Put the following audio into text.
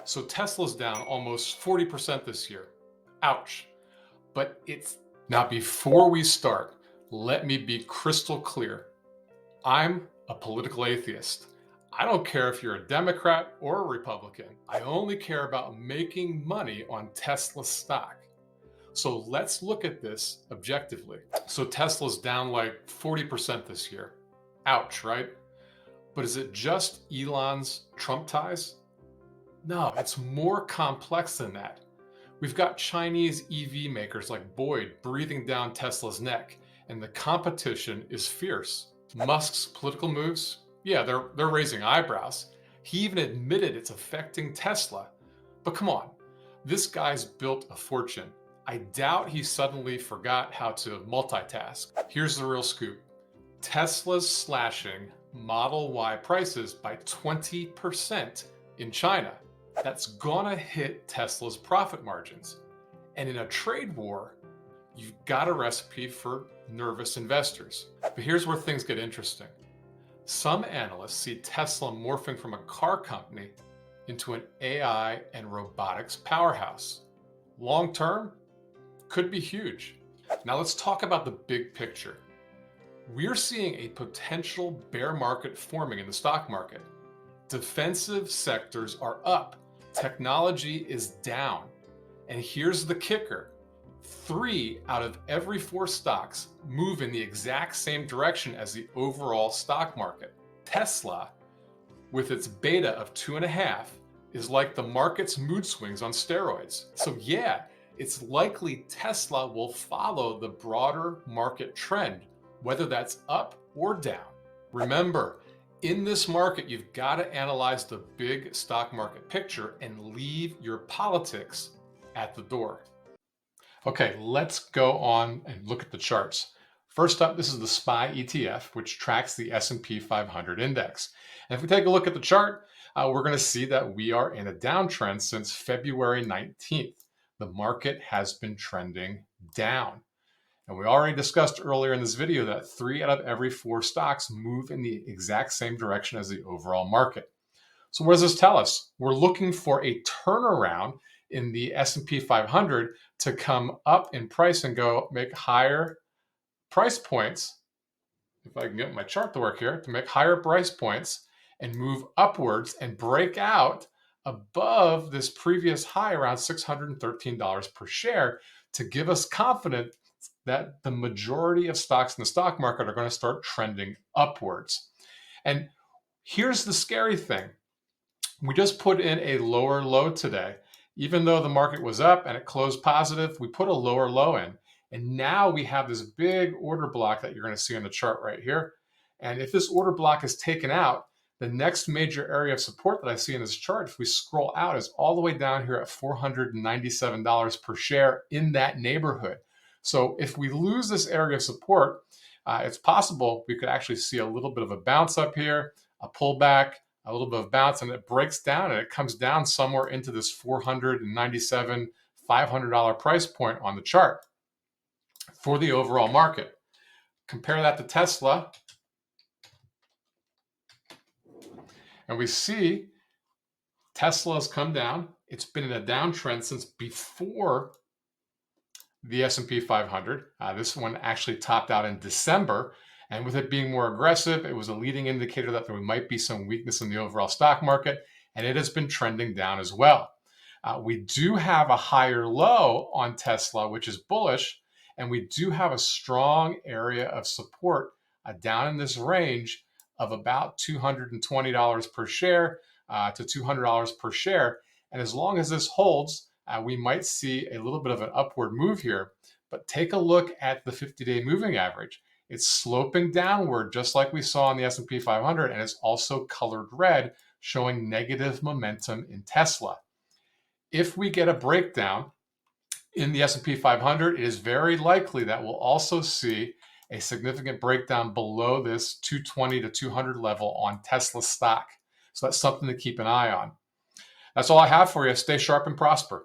So Tesla's down almost 40% this year. Ouch. But it's now, before we start, let me be crystal clear. I'm a political atheist. I don't care if you're a Democrat or a Republican. I only care about making money on Tesla stock. So let's look at this objectively. So Tesla's down like 40% this year. Ouch, right? But is it just Elon's Trump ties? No, it's more complex than that. We've got Chinese EV makers like Boyd breathing down Tesla's neck, and the competition is fierce. Musk's political moves, yeah, they're raising eyebrows. He even admitted it's affecting Tesla. But come on, this guy's built a fortune. I doubt he suddenly forgot how to multitask. Here's the real scoop. Tesla's slashing Model Y prices by 20% in China. That's gonna hit Tesla's profit margins. And in a trade war, you've got a recipe for nervous investors. But here's where things get interesting. Some analysts see Tesla morphing from a car company into an AI and robotics powerhouse. Long term, could be huge. Now let's talk about the big picture. We're seeing a potential bear market forming in the stock market. Defensive sectors are up. Technology is down. And here's the kicker. 3 out of every 4 stocks move in the exact same direction as the overall stock market. Tesla, with its beta of 2.5, is like the market's mood swings on steroids. So yeah, it's likely Tesla will follow the broader market trend, whether that's up or down. Remember, in this market, you've got to analyze the big stock market picture and leave your politics at the door. Okay, let's go on and look at the charts. First up, this is the SPY ETF, which tracks the S&P 500 index. And if we take a look at the chart, we're going to see that we are in a downtrend since February 19th. The market has been trending down. And we already discussed earlier in this video that 3 out of every 4 stocks move in the exact same direction as the overall market. So what does this tell us? We're looking for a turnaround in the S&P 500 to come up in price and go make higher price points. If I can get my chart to work here, to make higher price points and move upwards and break out above this previous high around $613 per share to give us confidence that the majority of stocks in the stock market are going to start trending upwards. And here's the scary thing. We just put in a lower low today. Even though the market was up and it closed positive, we put a lower low in. And now we have this big order block that you're going to see on the chart right here. And if this order block is taken out, the next major area of support that I see in this chart, if we scroll out, is all the way down here at $497 per share in that neighborhood. So if we lose this area of support, it's possible we could actually see a little bit of a bounce up here, a pullback, a little bit of bounce, and it breaks down and it comes down somewhere into this $497, $500 price point on the chart for the overall market. Compare that to Tesla, and we see Tesla has come down. It's been in a downtrend since before the S&P 500. This one actually topped out in December. And with it being more aggressive, it was a leading indicator that there might be some weakness in the overall stock market. And it has been trending down as well. We do have a higher low on Tesla, which is bullish. And we do have a strong area of support down in this range of about $220 per share to $200 per share. And as long as this holds, we might see a little bit of an upward move here. But take a look at the 50-day moving average. It's sloping downward just like we saw in the S&P 500, and it's also colored red, showing negative momentum in Tesla. If we get a breakdown in the S&P 500, it is very likely that we'll also see a significant breakdown below this 220 to 200 level on Tesla stock. So that's something to keep an eye on. That's all I have for you. Stay sharp and prosper.